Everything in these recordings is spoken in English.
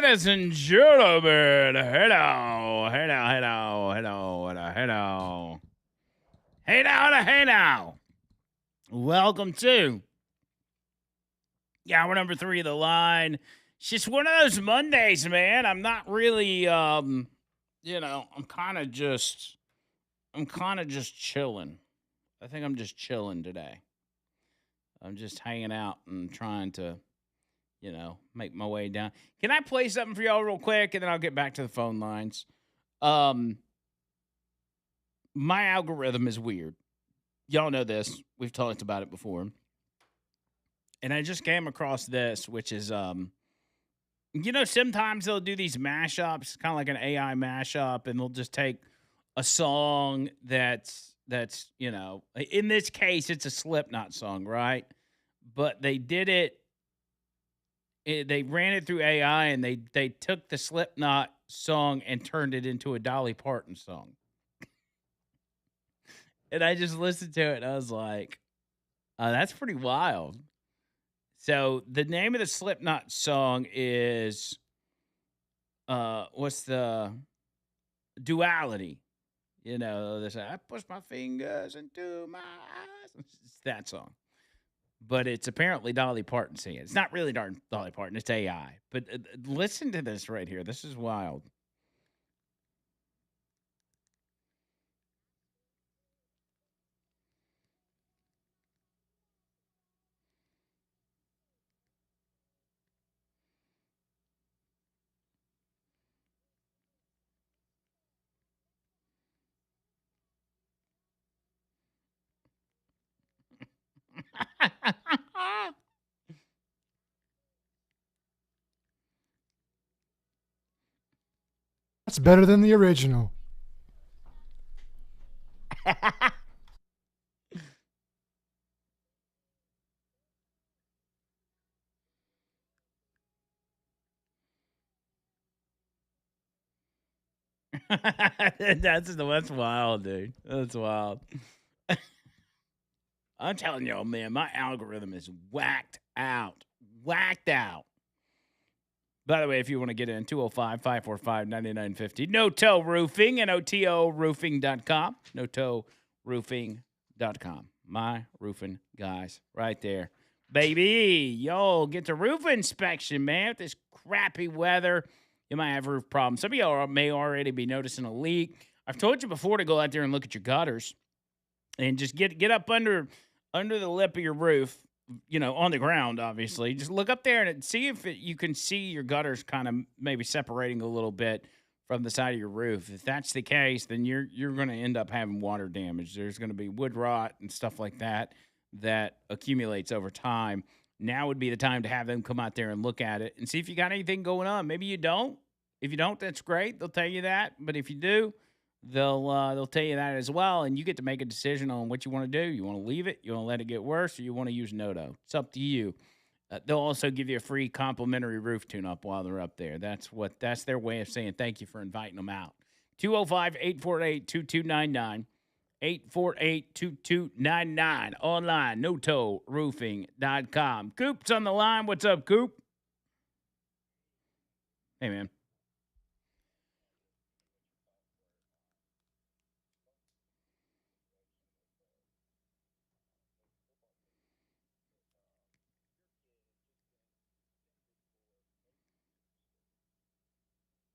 ladies and gentlemen, hello. Hey now. Welcome to hour number 3 of the line. It's just one of those Mondays, man. I'm not really, I'm kind of just chilling. I think I'm just chilling today. I'm just hanging out and trying to make my way down. Can I play something for y'all real quick and then I'll get back to the phone lines? My algorithm is weird. Y'all know this. We've talked about it before. And I just came across this, which is sometimes they'll do these mashups, kind of like an AI mashup, and they'll just take a song that's in this case it's a Slipknot song, right? But they did it they ran it through AI and they took the Slipknot song and turned it into a Dolly Parton song. And I just listened to it and I was like, that's pretty wild. So the name of the Slipknot song is what's the Duality? They say, I push my fingers into my eyes. It's that song. But it's apparently Dolly Parton singing. It's not really Dolly Parton. It's AI. But listen to this right here. This is wild. That's better than the original. That's wild, dude. That's wild. I'm telling y'all, man, my algorithm is whacked out. Whacked out. By the way, if you want to get in, 205-545-9950. No-Toe Roofing, N-O-T-O roofing.com. No-Toe My roofing guys right there. Baby, yo, get the roof inspection, man. With this crappy weather, you might have roof problems. Some of y'all may already be noticing a leak. I've told you before to go out there and look at your gutters and just get up under the lip of your roof, on the ground, obviously. Just look up there and see if you can see your gutters kind of maybe separating a little bit from the side of your roof. If that's the case, then you're going to end up having water damage. There's going to be wood rot and stuff like that accumulates over time. Now would be the time to have them come out there and look at it and see if you got anything going on. Maybe you don't. If you don't, that's great. They'll tell you that. But if you do, they'll tell you that as well, and you get to make a decision on what you want to do. You want to leave it, you want to let it get worse, or you want to use Noto. It's up to you. They'll also give you a free complimentary roof tune-up while they're up there. That's their way of saying thank you for inviting them out. 205-848-2299. 848-2299. Online, NoToRoofing.com. Coop's on the line. What's up, Coop? Hey, man.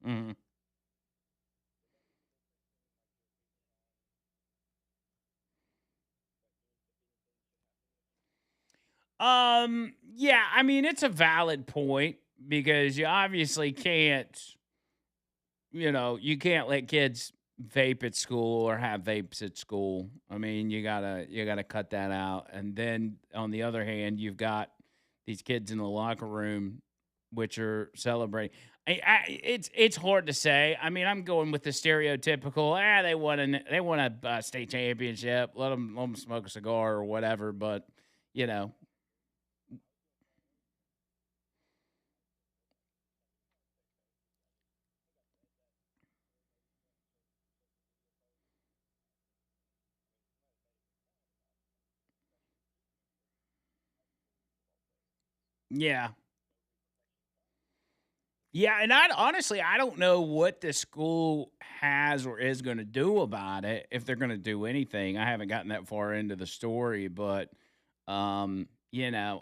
Mm-hmm. Yeah, I mean, it's a valid point because you obviously can't, you can't let kids vape at school or have vapes at school. I mean, you gotta cut that out. And then on the other hand, you've got these kids in the locker room which are celebrating. It's hard to say. I mean, I'm going with the stereotypical. They won a state championship. Let them smoke a cigar or whatever. But you know, yeah, Yeah, and I don't know what the school has or is going to do about it, if they're going to do anything. I haven't gotten that far into the story, but you know,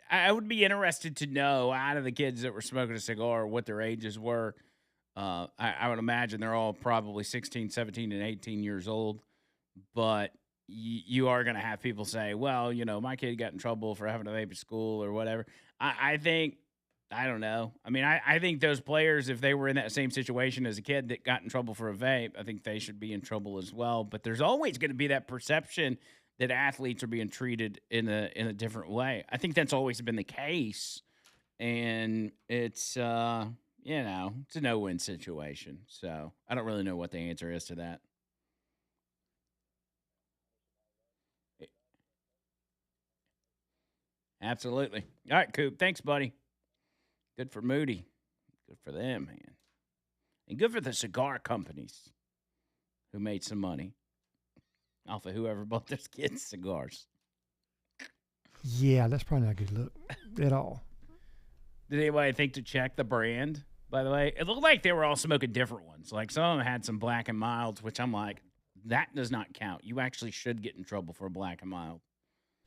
I would be interested to know out of the kids that were smoking a cigar what their ages were. I would imagine they're all probably 16, 17, and 18 years old, but you are going to have people say, well, you know, my kid got in trouble for having a vape at school or whatever. I think I don't know. I mean, I think those players, if they were in that same situation as a kid that got in trouble for a vape, I think they should be in trouble as well. But there's always going to be that perception that athletes are being treated in a different way. I think that's always been the case, and it's you know, it's a no-win situation. So I don't really know what the answer is to that. Absolutely. All right, Coop. Thanks, buddy. Good for Moody. Good for them, man. And good for the cigar companies who made some money off of whoever bought those kids cigars. Yeah, that's probably not a good look at all. Did anybody think to check the brand, by the way? It looked like they were all smoking different ones. Like some of them had some Black and Milds, which I'm like, that does not count. You actually should get in trouble for a Black and Mild.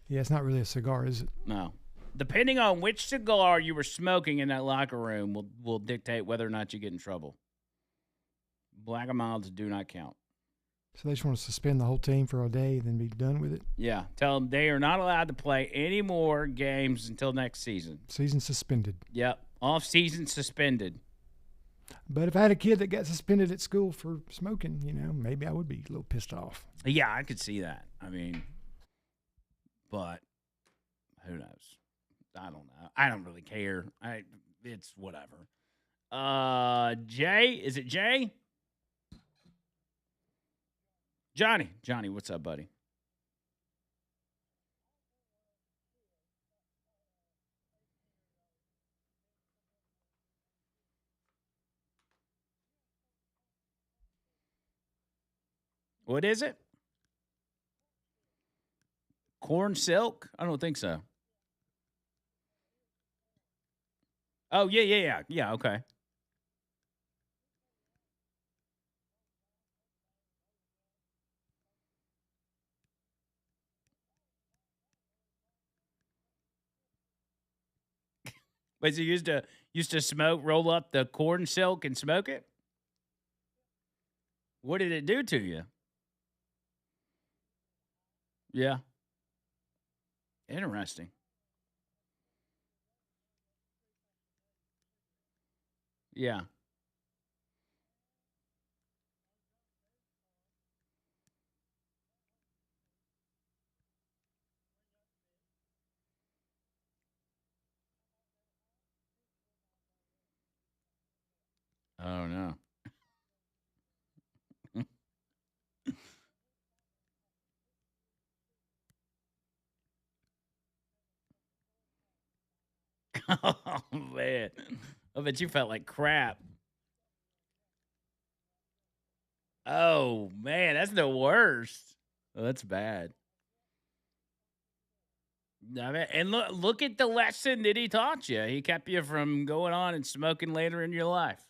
Yeah, it's not really a cigar, is it? No. Depending on which cigar you were smoking in that locker room will dictate whether or not you get in trouble. Black and Milds do not count. So they just want to suspend the whole team for a day, then be done with it? Yeah. Tell them they are not allowed to play any more games until next season. Season suspended. Yep. Off season suspended. But if I had a kid that got suspended at school for smoking, you know, maybe I would be a little pissed off. Yeah, I could see that. I mean, but who knows? I don't know. I don't really care. It's whatever. Jay, is it Jay? Johnny, what's up, buddy? What is it? Corn silk? I don't think so. Oh, yeah. Yeah, okay. Wait, so you used to smoke, roll up the corn silk and smoke it? What did it do to you? Yeah. Interesting. Yeah. Oh no. Oh man. I bet you felt like crap. Oh man, that's the worst. Oh, that's bad. I mean, and look at the lesson that he taught you. He kept you from going on and smoking later in your life.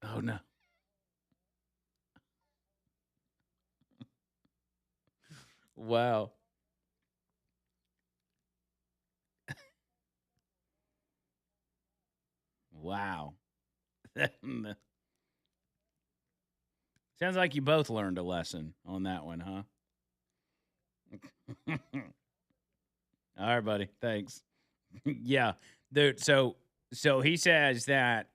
Oh no. Wow. Wow. Sounds like you both learned a lesson on that one, huh? All right, buddy. Thanks. Yeah, dude. So he says that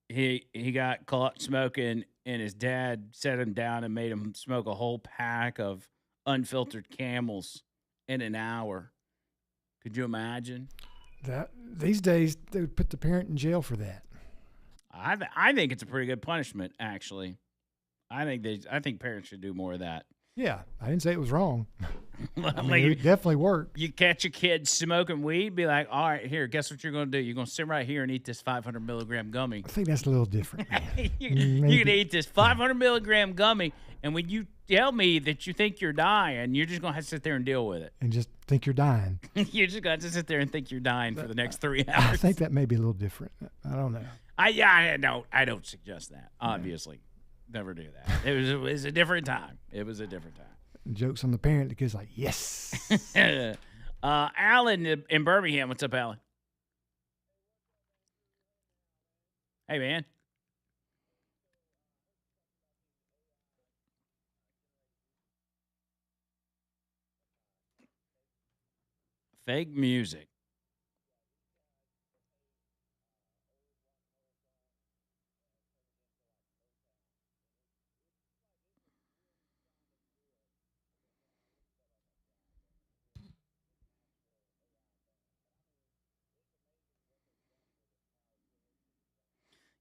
he got caught smoking, and his dad set him down and made him smoke a whole pack of unfiltered Camels in an hour. Could you imagine? That these days they would put the parent in jail for that. I think it's a pretty good punishment, actually. I think parents should do more of that. Yeah, I didn't say it was wrong. I mean, it would definitely work. You catch a kid smoking weed, be like, all right, here, guess what you're going to do? You're going to sit right here and eat this 500 milligram gummy. I think that's a little different. You can eat this 500 milligram gummy, and when you tell me that you think you're dying, you're just going to have to sit there and deal with it. And just think you're dying. You're just going to have to sit there and think you're dying for the next 3 hours. I think that may be a little different. I don't know. I don't suggest that, obviously. Never do that. It was a different time. It was a different time. Jokes on the parent. The kid's like, yes. Alan in Birmingham. What's up, Alan? Hey, man. Fake music.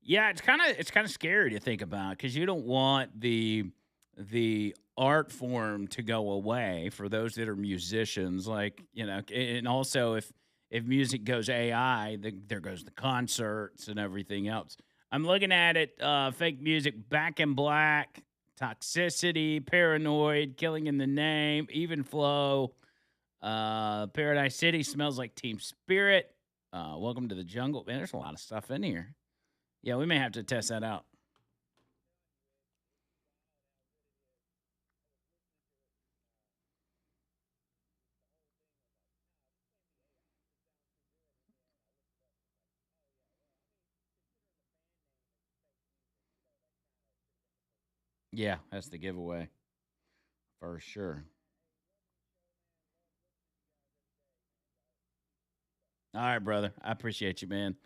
Yeah, it's kind of scary to think about because you don't want the art form to go away for those that are musicians. Like and also if music goes AI, there goes the concerts and everything else. I'm looking at it. Fake music, Back in Black, Toxicity, Paranoid, Killing in the Name, Even Flow, Paradise City, Smells Like Team Spirit. Welcome to the Jungle. Man, there's a lot of stuff in here. Yeah, we may have to test that out. Yeah, that's the giveaway for sure. All right, brother. I appreciate you, man.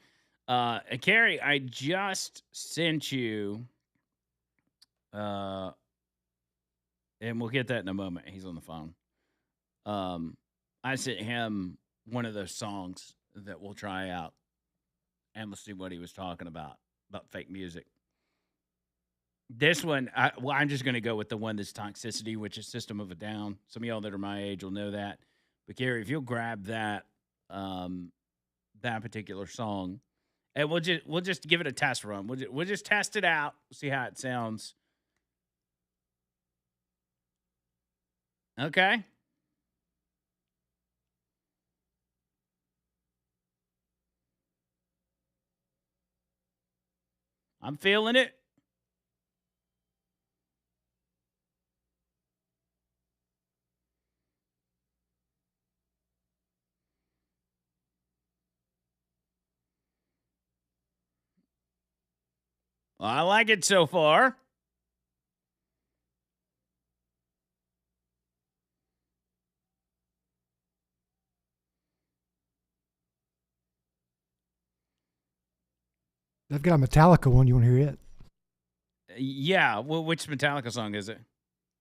And Carrie, I just sent you, uh, and we'll get that in a moment. He's on the phone. I sent him one of those songs that we'll try out, and we'll see what he was talking about fake music. This one, I'm just going to go with the one that's Toxicity, which is System of a Down. Some of y'all that are my age will know that. But Gary, if you'll grab that particular song, and we'll just give it a test run. We'll just test it out, see how it sounds. Okay. I'm feeling it. I like it so far. They've got a Metallica one. You want to hear it? Yeah. Well, which Metallica song is it?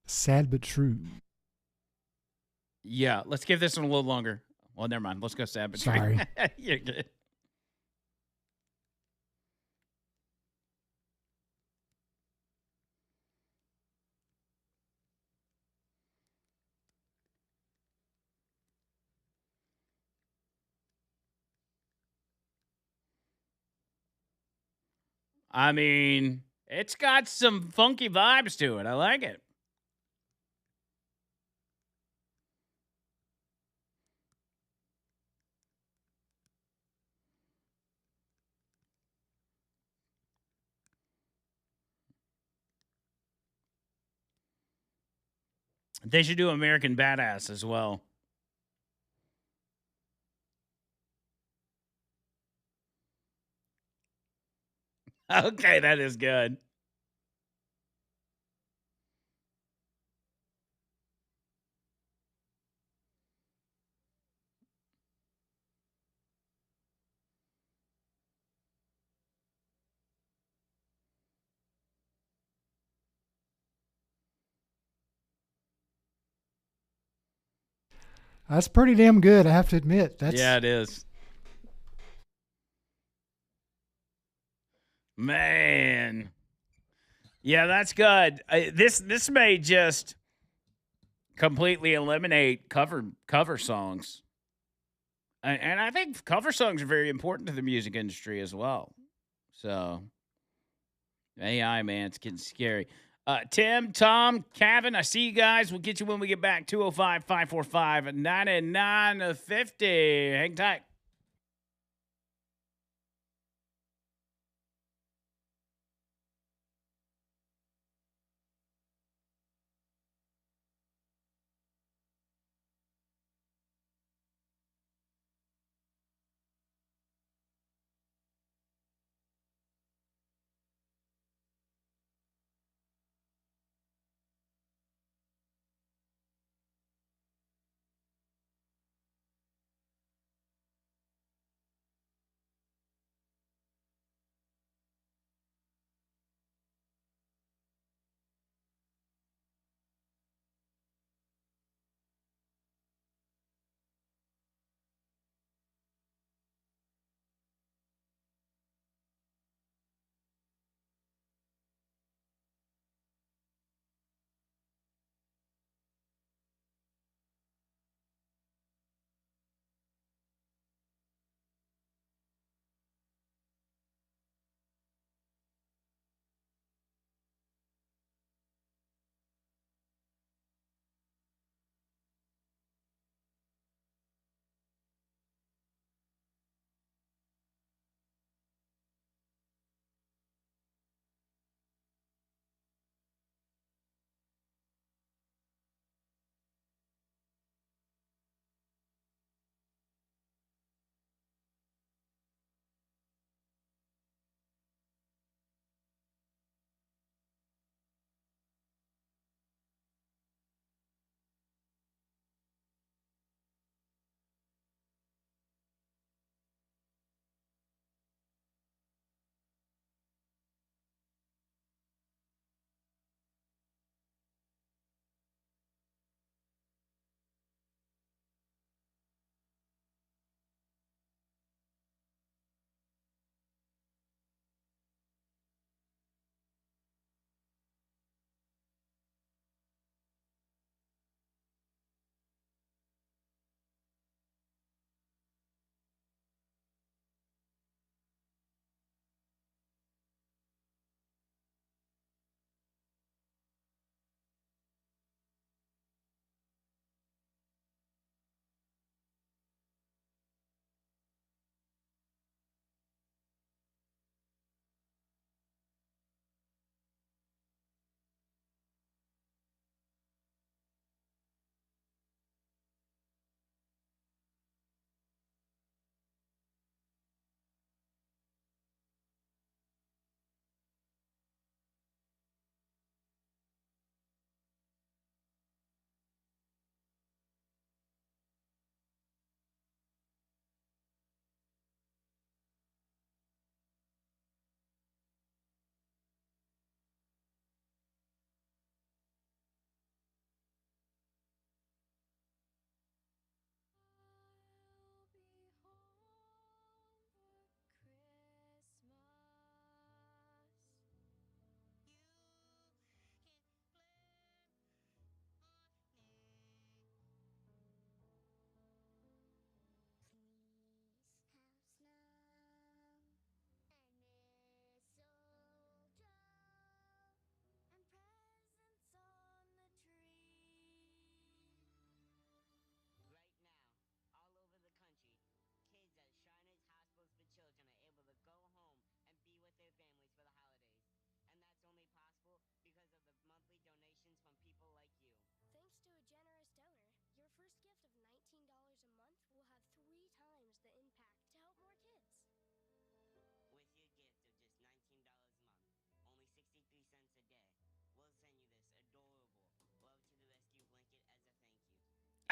Sad but true. Yeah. Let's give this one a little longer. Well, never mind. Let's go sad but true. Sorry. You're good. I mean, it's got some funky vibes to it. I like it. They should do American Badass as well. Okay, that is good. That's pretty damn good, I have to admit. Yeah, it is. Man. Yeah, that's good. This may just completely eliminate cover songs. And I think cover songs are very important to the music industry as well. So AI, man, it's getting scary. Tim, Tom, Kevin, I see you guys. We'll get you when we get back. 205 545 9950. Hang tight.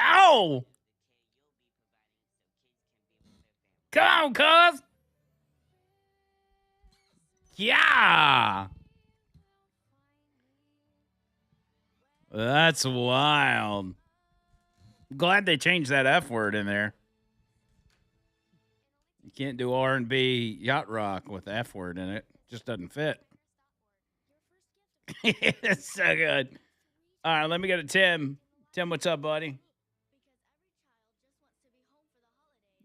Ow! Come on, cuz. Yeah. That's wild. Glad they changed that F word in there. You can't do R&B yacht rock with the F word in it. Just doesn't fit. It's so good. All right, let me go to Tim. Tim, what's up, buddy?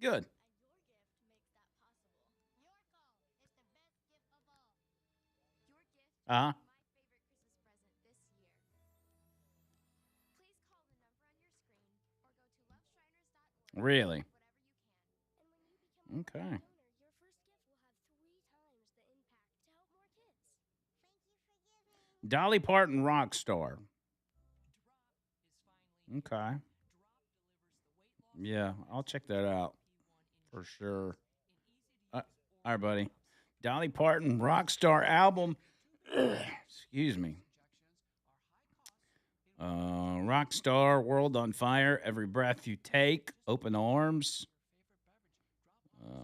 Good. Uh huh. Really? Okay. Dolly Parton rock star. Okay. Yeah, I'll check that out for sure. All right, buddy. Dolly Parton rock star album. Excuse me. Rockstar, World on Fire, Every Breath You Take, Open Arms,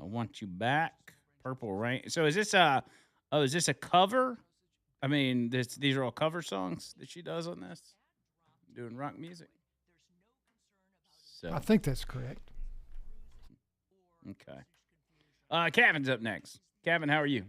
Want You Back, Purple Rain. So is this a cover? I mean, these are all cover songs that she does on this, doing rock music. I So think that's correct. okay. Kevin's up next. Kevin, how are you?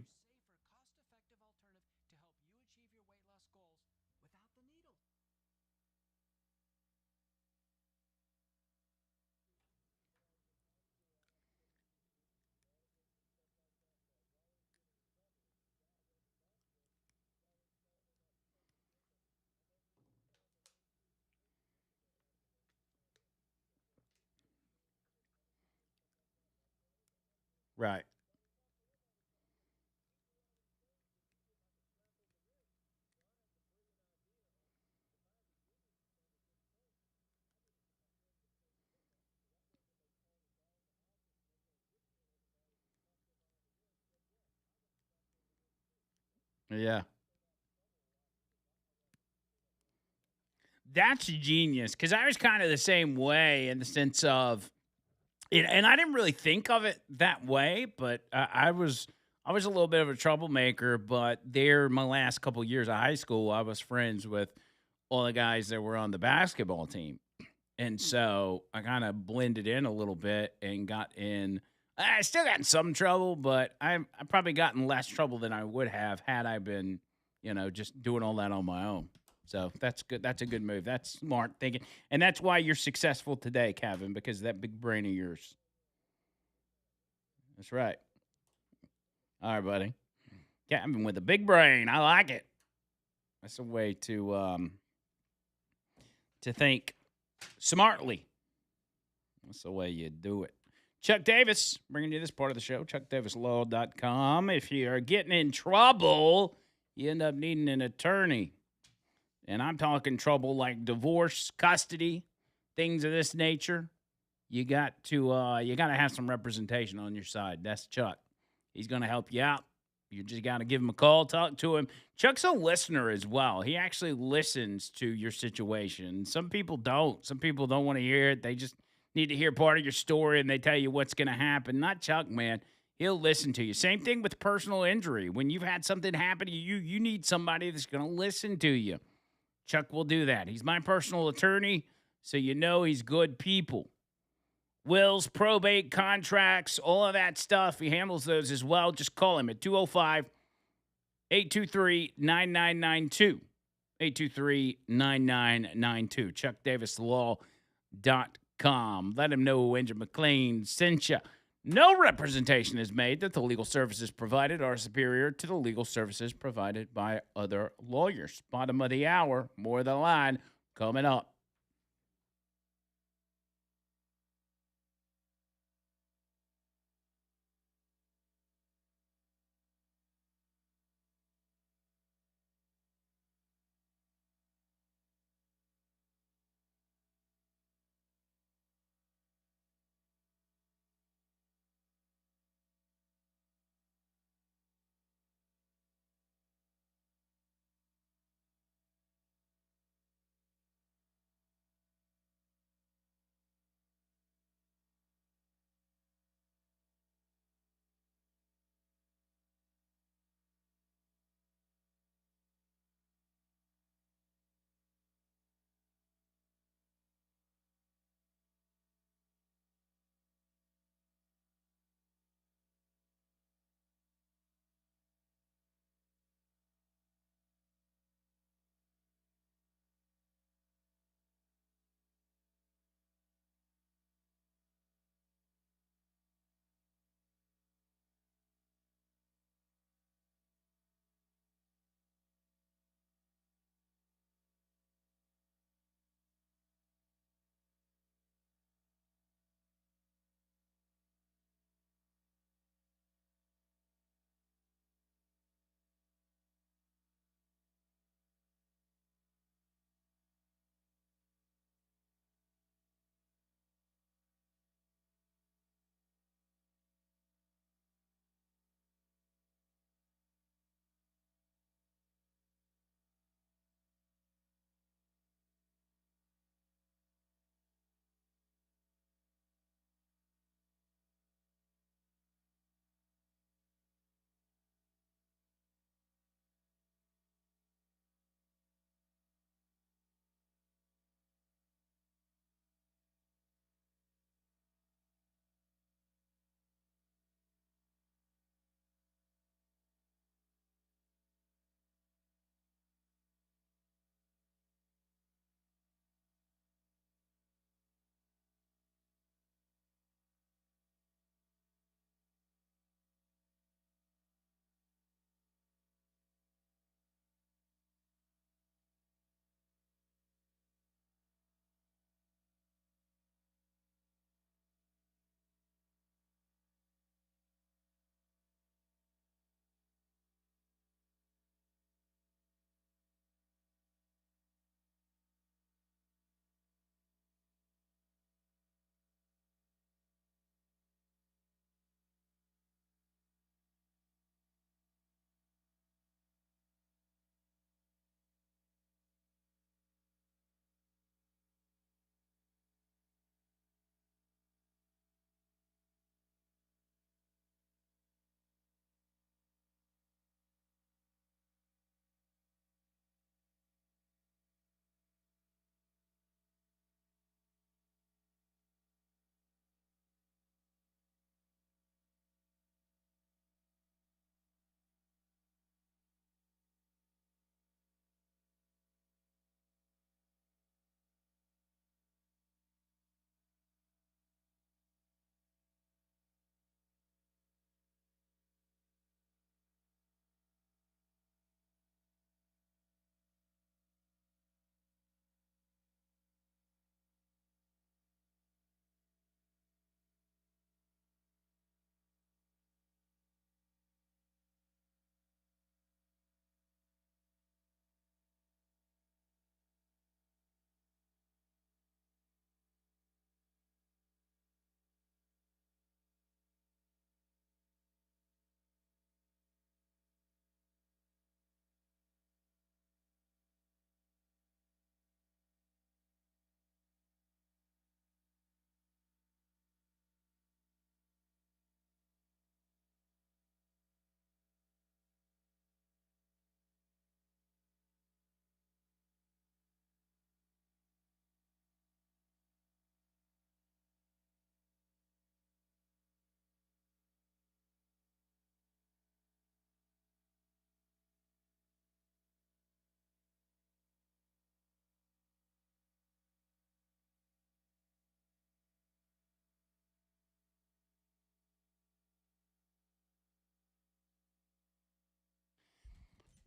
Right. Yeah. That's genius because I was kind of the same way in the sense of and I didn't really think of it that way, but I was a little bit of a troublemaker. But there, my last couple years of high school, I was friends with all the guys that were on the basketball team, and so I kind of blended in a little bit and got in. I still got in some trouble, but I probably got in less trouble than I would have had I been, just doing all that on my own. So that's good. That's a good move. That's smart thinking, and that's why you're successful today, Kevin, because of that big brain of yours. That's right. All right, buddy. Kevin with a big brain. I like it. That's a way to think smartly. That's the way you do it. Chuck Davis, bringing you this part of the show, chuckdavislaw.com. If you're getting in trouble, you end up needing an attorney. And I'm talking trouble like divorce, custody, things of this nature. You got to have some representation on your side. That's Chuck. He's going to help you out. You just got to give him a call, talk to him. Chuck's a listener as well. He actually listens to your situation. Some people don't. Some people don't want to hear it. They just need to hear part of your story and they tell you what's going to happen. Not Chuck, man. He'll listen to you. Same thing with personal injury. When you've had something happen to you, you need somebody that's going to listen to you. Chuck will do that. He's my personal attorney, so you know he's good people. Wills, probate, contracts, all of that stuff. He handles those as well. Just call him at 205 823 9992. 823 9992. ChuckDavisLaw.com. Let him know Andrew McLean sent you. No representation is made that the legal services provided are superior to the legal services provided by other lawyers. Bottom of the hour, more of the line coming up.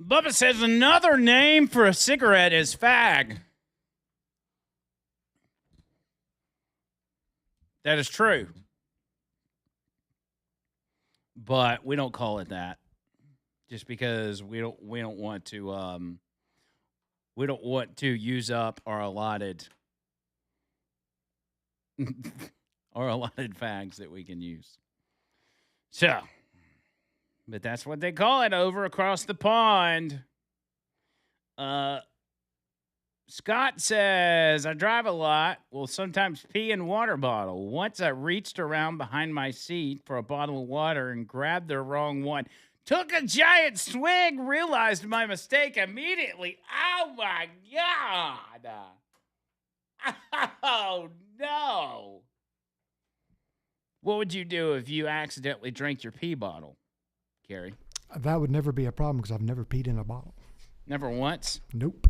Bubba says another name for a cigarette is fag. That is true. But we don't call it that. Just because we don't want to use up our allotted fags that we can use. So, but that's what they call it over across the pond. Scott says, I drive a lot, will sometimes pee in water bottle. Once I reached around behind my seat for a bottle of water and grabbed the wrong one. Took a giant swig, realized my mistake immediately. Oh, my God. Oh, no. What would you do if you accidentally drank your pee bottle, Carrie? That would never be a problem because I've never peed in a bottle. Never once? Nope.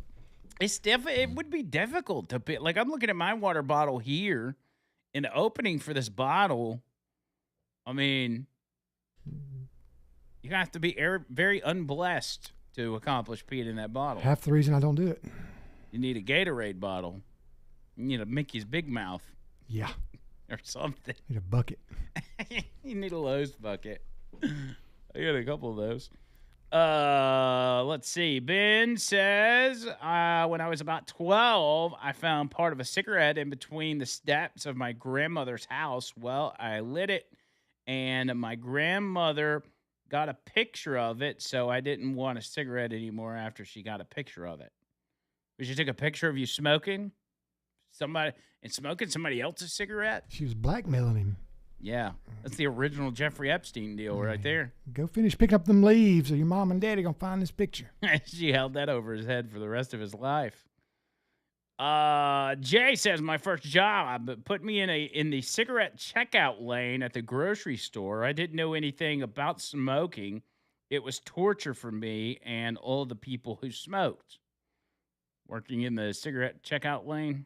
It would be difficult to pee. Like, I'm looking at my water bottle here, and the opening for this bottle, I mean, you have to be very unblessed to accomplish peeing in that bottle. Half the reason I don't do it. You need a Gatorade bottle. You need a Mickey's Big Mouth. Yeah. Or something. Need a bucket. You need a Lowe's bucket. I got a couple of those. Let's see. Ben says, when I was about 12, I found part of a cigarette in between the steps of my grandmother's house. Well, I lit it, and my grandmother got a picture of it, so I didn't want a cigarette anymore after she got a picture of it. But she took a picture of you smoking somebody else's cigarette? She was blackmailing him. Yeah, that's the original Jeffrey Epstein deal right there. Go finish picking up them leaves or your mom and daddy gonna find this picture. She held that over his head for the rest of his life. Jay says, my first job put me in the cigarette checkout lane at the grocery store. I didn't know anything about smoking. It was torture for me and all the people who smoked. Working in the cigarette checkout lane.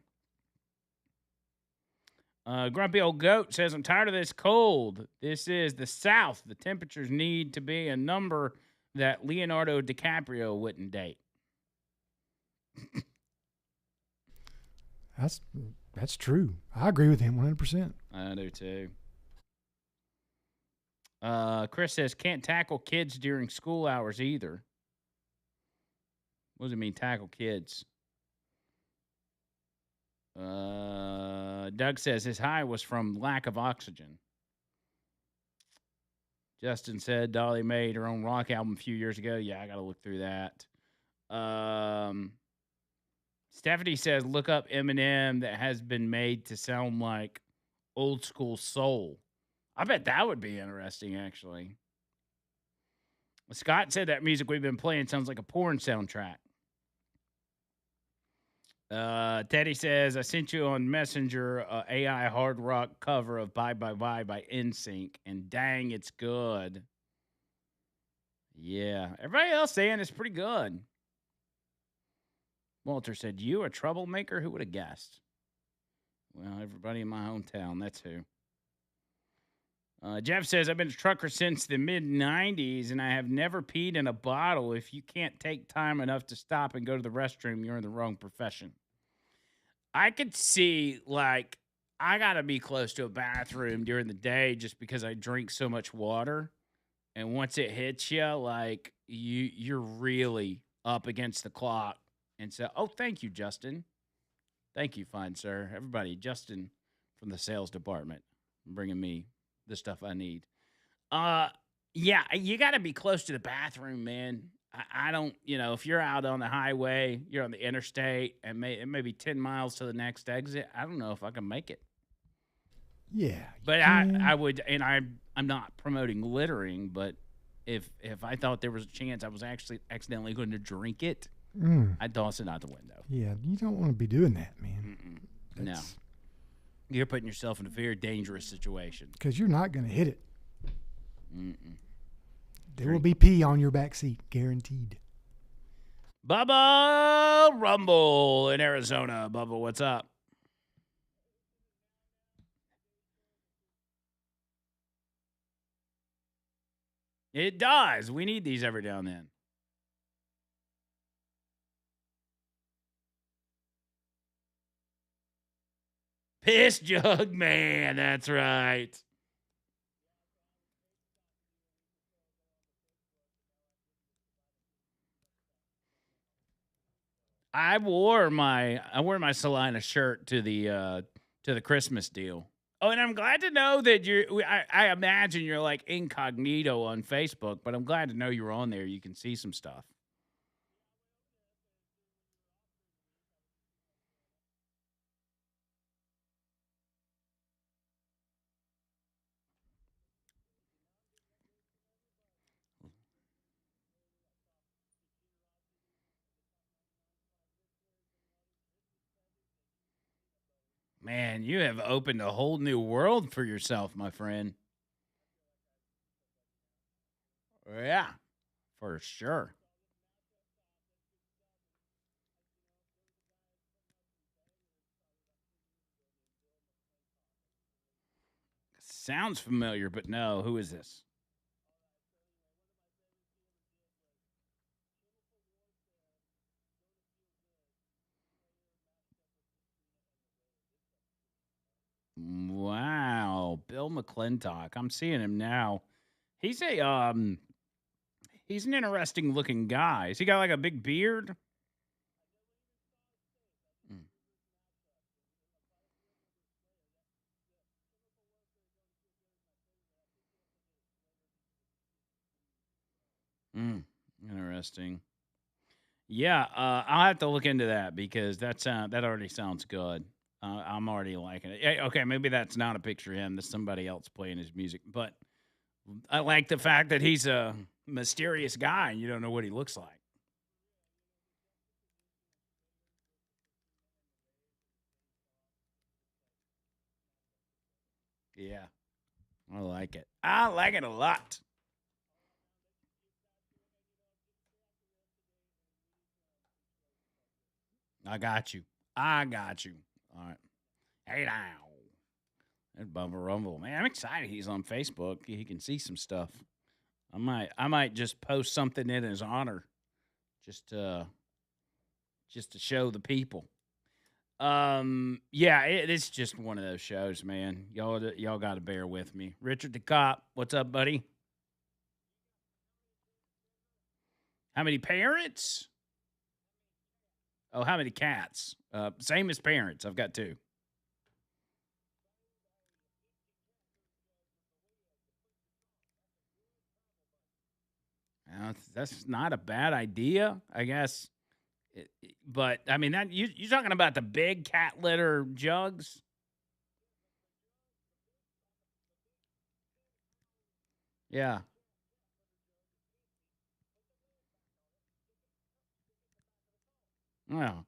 Grumpy Old Goat says, I'm tired of this cold. This is the South. The temperatures need to be a number that Leonardo DiCaprio wouldn't date. That's true. I agree with him 100%. I do too. Chris says, can't tackle kids during school hours either. What does it mean, tackle kids? Doug says his high was from lack of oxygen. Justin said Dolly made her own rock album a few years ago. Yeah, I got to look through that. Stephanie says, look up Eminem that has been made to sound like old school soul. I bet that would be interesting, actually. Scott said that music we've been playing sounds like a porn soundtrack. Teddy says, I sent you on Messenger AI hard rock cover of Bye Bye Bye by NSYNC, and dang, it's good. Yeah. Everybody else saying it's pretty good. Walter said, you a troublemaker? Who would have guessed? Well, everybody in my hometown, that's who. Jeff says, I've been a trucker since the mid-'90s, and I have never peed in a bottle. If you can't take time enough to stop and go to the restroom, you're in the wrong profession. I could see, like, I got to be close to a bathroom during the day just because I drink so much water. And once it hits you, like, you're really up against the clock. And so, oh, thank you, Justin. Thank you, fine sir. Everybody, Justin from the sales department, bringing me the stuff I need. Yeah, you got to be close to the bathroom, man. I don't, if you're out on the highway, you're on the interstate, and maybe 10 miles to the next exit, I don't know if I can make it. Yeah. But I would, and I'm not promoting littering, but if I thought there was a chance I was actually accidentally going to drink it, I'd toss it out the window. Yeah, you don't want to be doing that, man. No. You're putting yourself in a very dangerous situation. Because you're not going to hit it. Mm-mm. There will be pee on your back seat, guaranteed. Bubba Rumble in Arizona. Bubba, what's up? It does. We need these every now and then. Piss Jug Man. That's right. I wore my Salina shirt to the Christmas deal. Oh, and I'm glad to know that I imagine you're like incognito on Facebook, but I'm glad to know you're on there. You can see some stuff. Man, you have opened a whole new world for yourself, my friend. Yeah, for sure. Sounds familiar, but no. Who is this? Wow, Bill McClintock. I'm seeing him now. He's a he's an interesting looking guy. Has he got like a big beard? Mm, mm, interesting. Yeah, I'll have to look into that because that already sounds good. I'm already liking it. Okay, maybe that's not a picture of him. That's somebody else playing his music. But I like the fact that he's a mysterious guy and you don't know what he looks like. Yeah, I like it. I like it a lot. I got you. I got you. All right. Hey now. That's Bubba Rumble. Man, I'm excited he's on Facebook. He can see some stuff. I might just post something in his honor just just to show the people. Yeah, it's just one of those shows, man. Y'all got to bear with me. Richard the cop, what's up, buddy? How many parents? Oh, how many cats? Same as parents. I've got two. That's not a bad idea, I guess. But I mean, that you talking about the big cat litter jugs? Yeah. Well,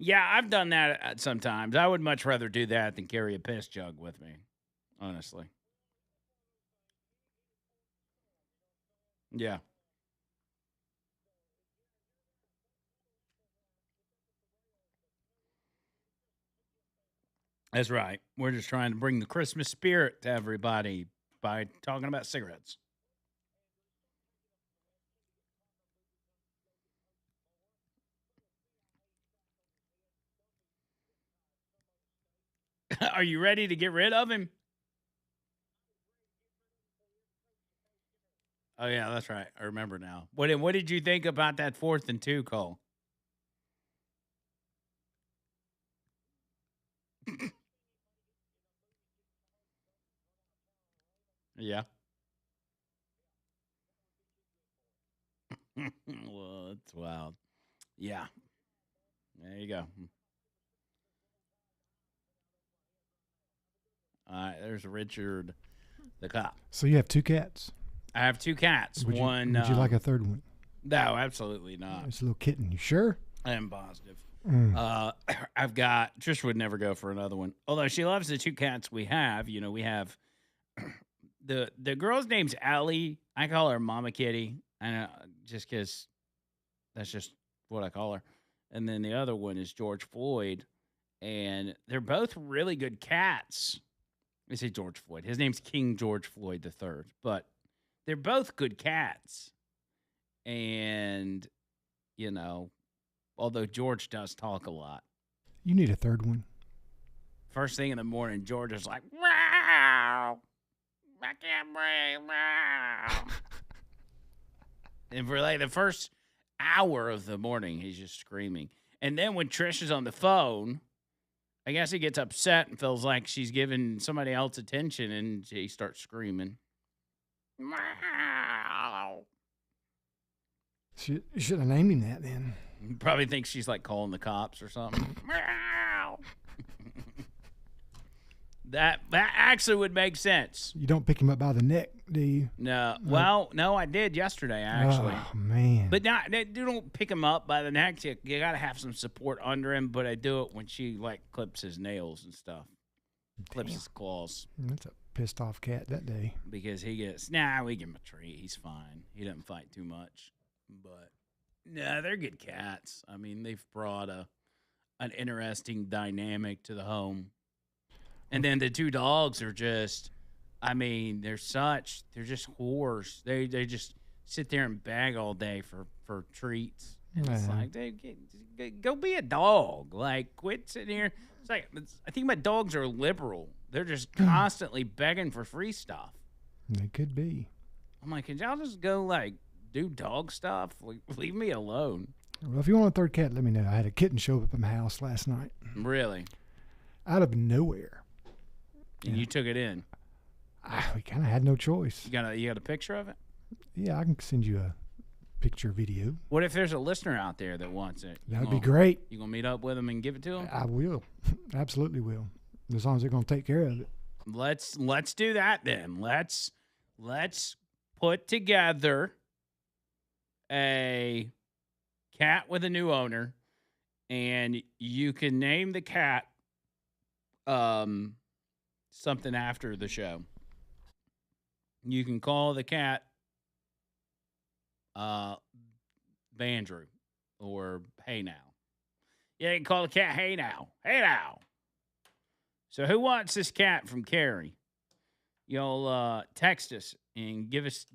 yeah, I've done that sometimes. I would much rather do that than carry a piss jug with me, honestly. Yeah, that's right. We're just trying to bring the Christmas spirit to everybody by talking about cigarettes. Are you ready to get rid of him? Oh yeah, that's right. I remember now. What did you think about that 4th and 2 call? Yeah. Well, it's wild. Yeah. There you go. All right, there's Richard the cop. So you have two cats. I have two cats. Would you One. would you like a third one? No, absolutely not. It's a little kitten. You sure? I am positive. Mm. I've got Trish would never go for another one. Although she loves the two cats we have. You know, we have the girl's name's Allie. I call her Mama Kitty. I know just because that's just what I call her. And then the other one is George Floyd, and they're both really good cats. I say George Floyd. His name's King George Floyd III, but they're both good cats. And you know, although George does talk a lot. You need a third one. First thing in the morning, George is like, wow, I can't breathe. Wow. And for like the first hour of the morning, he's just screaming. And then when Trish is on the phone, I guess he gets upset and feels like she's giving somebody else attention, and he starts screaming. Wow. You should have named him that then. He probably thinks she's like calling the cops or something. Meow. That actually would make sense. You don't pick him up by the neck, do you? No, well, no, I did yesterday actually. Oh man! But not, they don't pick him up by the neck. You got to have some support under him. But I do it when she like clips his nails and stuff, clips his claws. That's a pissed off cat that day. Because he gets, we give him a treat. He's fine. He doesn't fight too much. But they're good cats. I mean, they've brought an interesting dynamic to the home. And then the two dogs are just, I mean, they're just whores. They just sit there and beg all day for treats. And it's like, go be a dog. Like, quit sitting here. It's like, I think my dogs are liberal. They're just constantly begging for free stuff. They could be. I'm like, can y'all just go, like, do dog stuff? Like, leave me alone. Well, if you want a third cat, let me know. I had a kitten show up at my house last night. Really? Out of nowhere. And you took it in? We kind of had no choice. You got a picture of it? Yeah, I can send you a picture video. What if there's a listener out there that wants it? That would be great. You gonna meet up with them and give it to them? I will. Absolutely will. As long as they're going to take care of it. Let's do that then. Let's put together a cat with a new owner, and you can name the cat something after the show. You can call the cat Bandrew or Hey Now. Yeah, you can call the cat Hey Now. Hey Now. So who wants this cat from Carrie? You'll text us and get us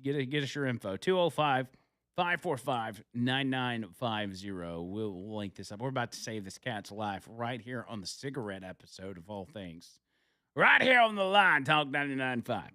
your info. 205-545-9950. We'll link this up. We're about to save this cat's life right here on the cigarette episode of all things. Right here on the line, Talk 99.5.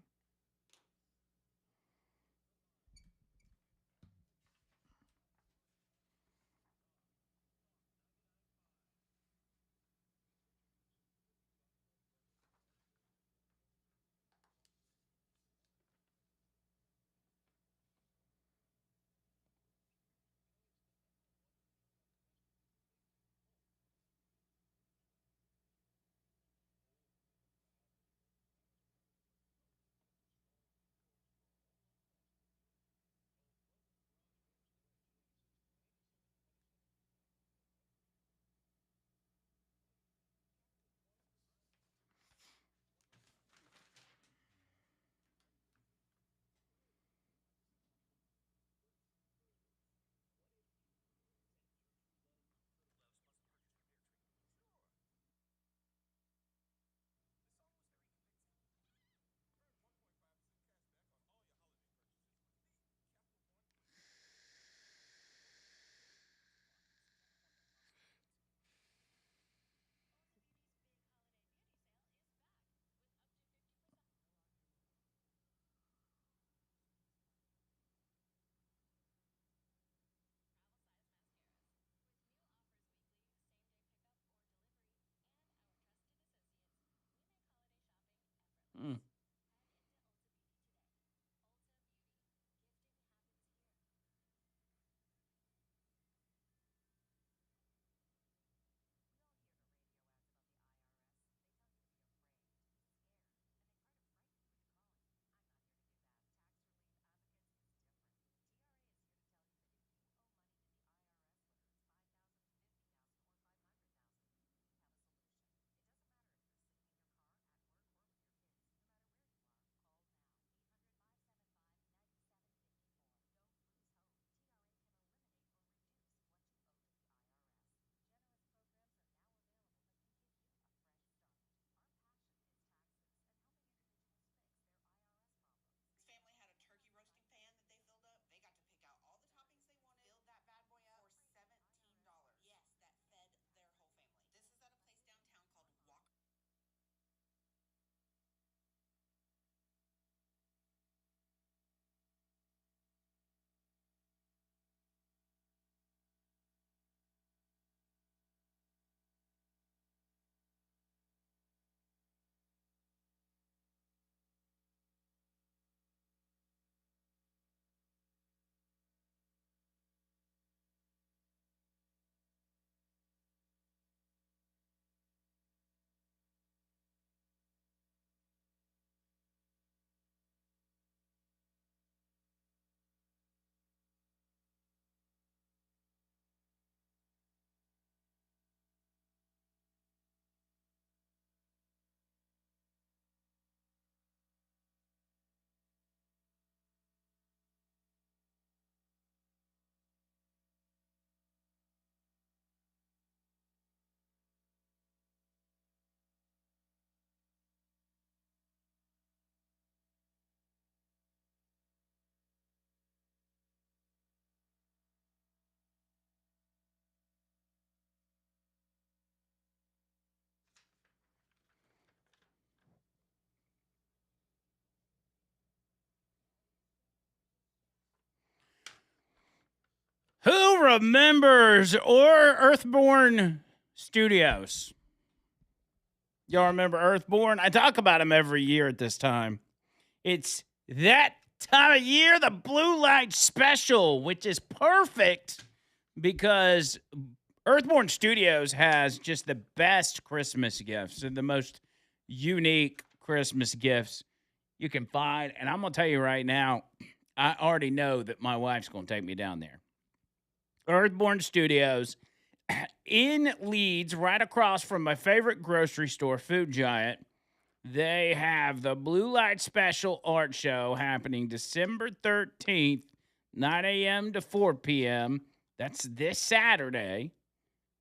Who remembers or Earthborn Studios? Y'all remember Earthborn? I talk about them every year at this time. It's that time of year, the Blue Light Special, which is perfect because Earthborn Studios has just the best Christmas gifts and the most unique Christmas gifts you can find. And I'm going to tell you right now, I already know that my wife's going to take me down there. Earthborn Studios in Leeds, right across from my favorite grocery store, Food Giant. They have the Blue Light Special Art Show happening December 13th, 9 a.m. to 4 p.m. That's this Saturday.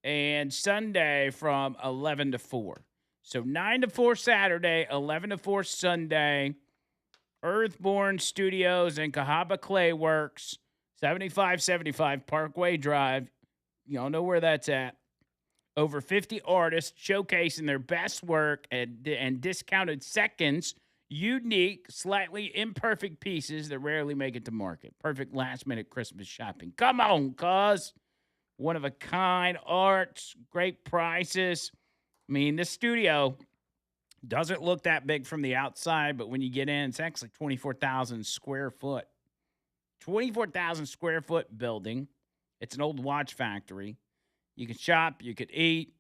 And Sunday from 11 to 4. So 9 to 4 Saturday, 11 to 4 Sunday. Earthborn Studios and Cahaba Clay Works, 7575 Parkway Drive. Y'all know where that's at. Over 50 artists showcasing their best work and discounted seconds, unique, slightly imperfect pieces that rarely make it to market. Perfect last-minute Christmas shopping. Come on, cuz. One-of-a-kind arts, great prices. I mean, this studio doesn't look that big from the outside, but when you get in, it's actually 24,000 square foot. 24,000 square foot building. It's an old watch factory. You can shop, you could eat,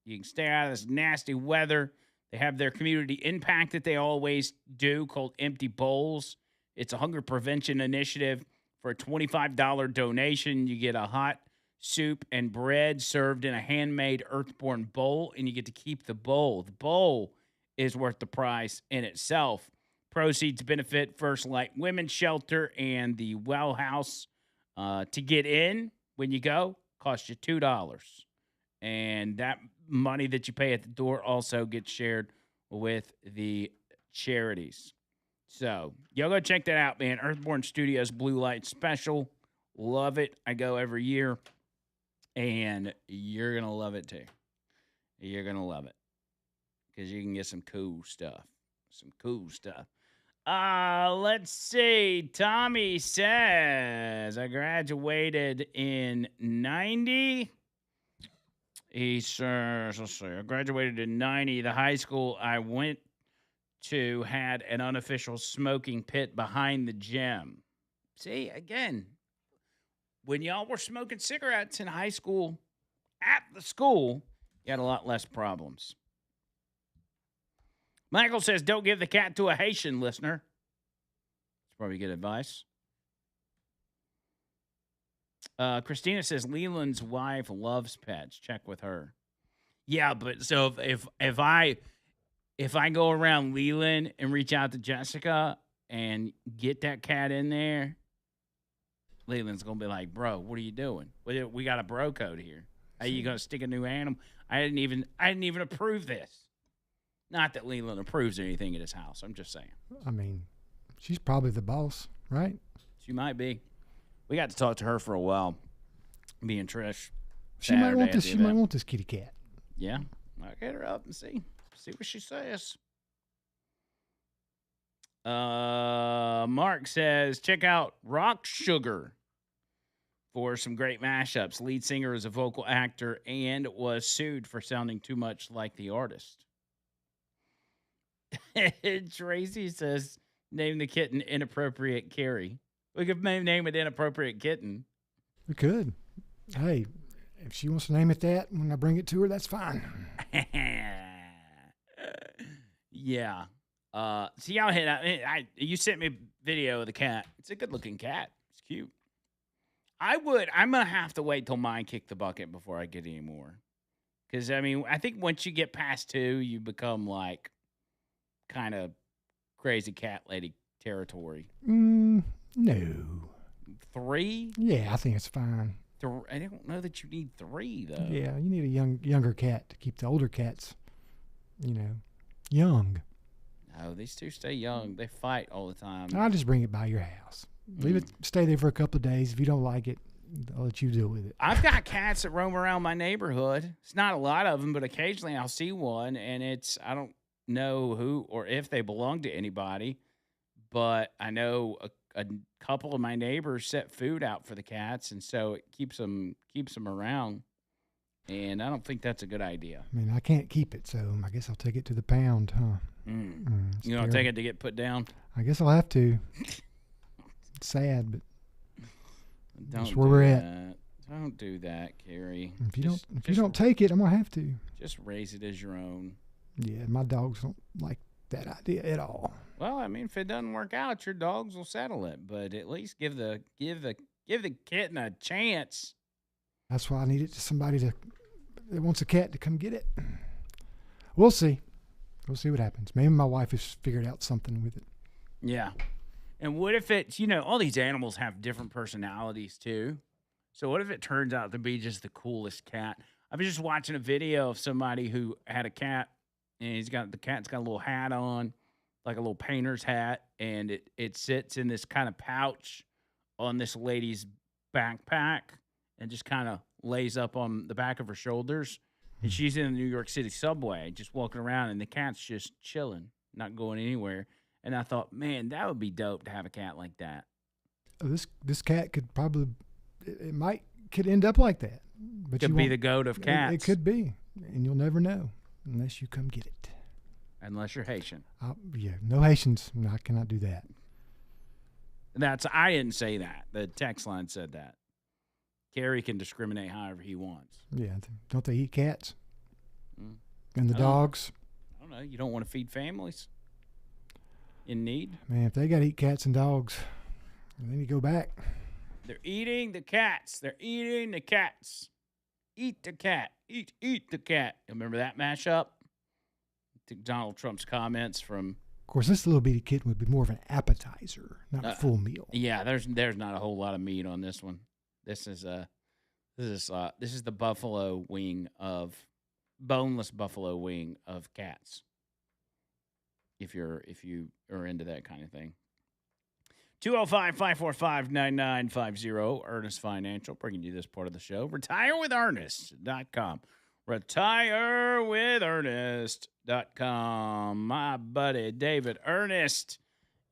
you can stay out of this nasty weather. They have their community impact that they always do called Empty Bowls. It's a hunger prevention initiative. For a $25 donation, you get a hot soup and bread served in a handmade Earthborn bowl, and you get to keep the bowl. The bowl is worth the price in itself. Proceeds benefit First Light Women's Shelter and the Well House. To get in, when you go, costs you $2. And that money that you pay at the door also gets shared with the charities. So, y'all go check that out, man. Earthborn Studios Blue Light Special. Love it. I go every year. And you're going to love it, too. You're going to love it. Because you can get some cool stuff. Some cool stuff. Let's see. Tommy says, I graduated in 90. He says, let's see. I graduated in 90. The high school I went to had an unofficial smoking pit behind the gym. See, again, when y'all were smoking cigarettes in high school at the school, you had a lot less problems. Michael says, don't give the cat to a Haitian listener. That's probably good advice. Christina says, Leland's wife loves pets. Check with her. Yeah, but so if I go around Leland and reach out to Jessica and get that cat in there, Leland's going to be like, bro, what are you doing? We got a bro code here. How you going to stick a new animal? I didn't even approve this. Not that Leland approves anything at his house. I'm just saying. I mean, she's probably the boss, right? She might be. We got to talk to her for a while. Me and Trish. She might want this. She might want this kitty cat. Yeah, I'll get her up and see what she says. Mark says, check out Rock Sugar for some great mashups. Lead singer is a vocal actor and was sued for sounding too much like the artist. Tracy says, name the kitten Inappropriate Carrie. We could name it Inappropriate Kitten. We could. Hey, if she wants to name it that when I bring it to her, that's fine. Yeah. See, y'all hit out. You sent me a video of the cat. It's a good-looking cat. It's cute. I'm going to have to wait till mine kick the bucket before I get any more. Because, I mean, I think once you get past 2, you become, like, kind of crazy cat lady territory. No. 3? Yeah, I think it's fine. I don't know that you need 3, though. Yeah, you need a younger cat to keep the older cats, young. No, these two stay young. They fight all the time. I'll just bring it by your house. Leave it, stay there for a couple of days. If you don't like it, I'll let you deal with it. I've got cats that roam around my neighborhood. It's not a lot of them, but occasionally I'll see one, and I don't know who or if they belong to anybody, but I know a couple of my neighbors set food out for the cats, and so it keeps them around. And I don't think that's a good idea. I mean, I can't keep it, so I guess I'll take it to the pound, huh? It's You don't terrible. take it to get put down? I guess I'll have to. It's sad, but Don't that's where do we're at. that. Don't do that, Carrie. If you Just- don't just- take it, I'm gonna have to. Just raise it as your own. Yeah, my dogs don't like that idea at all. Well, I mean, if it doesn't work out, your dogs will settle it. But at least give the kitten a chance. That's why I need it to somebody that wants a cat to come get it. We'll see. We'll see what happens. Maybe my wife has figured out something with it. Yeah. And what if it's, all these animals have different personalities too. So what if it turns out to be just the coolest cat? I was just watching a video of somebody who had a cat, and the cat's got a little hat on, like a little painter's hat, and it sits in this kind of pouch on this lady's backpack and just kind of lays up on the back of her shoulders. And she's in the New York City subway, just walking around, and the cat's just chilling, not going anywhere. And I thought, man, that would be dope to have a cat like that. Oh, this cat could probably could end up like that. But Could you be won't- the goat of cats. It could be, and you'll never know unless you come get it. Unless you're Haitian. Yeah, no Haitians. No, I cannot do that. I didn't say that. The text line said that. Kerry can discriminate however he wants. Yeah, don't they eat cats? Mm. And the Oh. dogs? I don't know. You don't want to feed families in need? Man, if they got to eat cats and dogs, they need to go back. They're eating the cats. They're eating the cats. Eat the cat. Eat the cat. Remember that mashup? To Donald Trump's comments from. Of course, this little bitty kitten would be more of an appetizer, not a full meal. Yeah, there's not a whole lot of meat on this one. This is the buffalo wing of boneless buffalo wing of cats. If you are into that kind of thing. 205-545-9950, Ernest Financial, bringing you this part of the show. RetireWithErnest.com. RetireWithErnest.com. My buddy David Ernest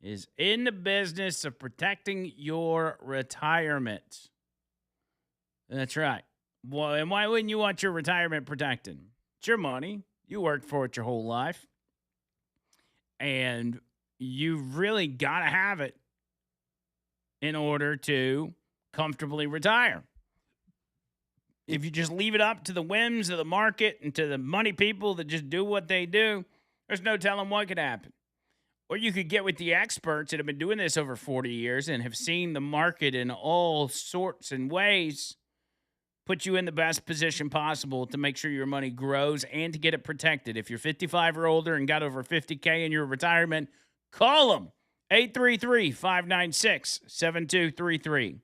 is in the business of protecting your retirement. That's right. Well, and why wouldn't you want your retirement protected? It's your money. You worked for it your whole life. And you've really got to have it in order to comfortably retire. If you just leave it up to the whims of the market and to the money people that just do what they do, there's no telling what could happen. Or you could get with the experts that have been doing this over 40 years and have seen the market in all sorts and ways, put you in the best position possible to make sure your money grows and to get it protected. If you're 55 or older and got over 50K in your retirement, call them. 833-596-7233.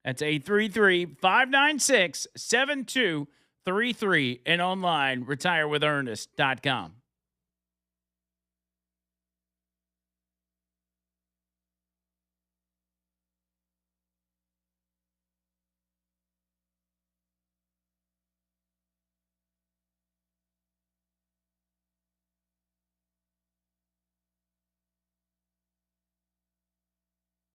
That's 833-596-7233 and online, retirewithernest.com.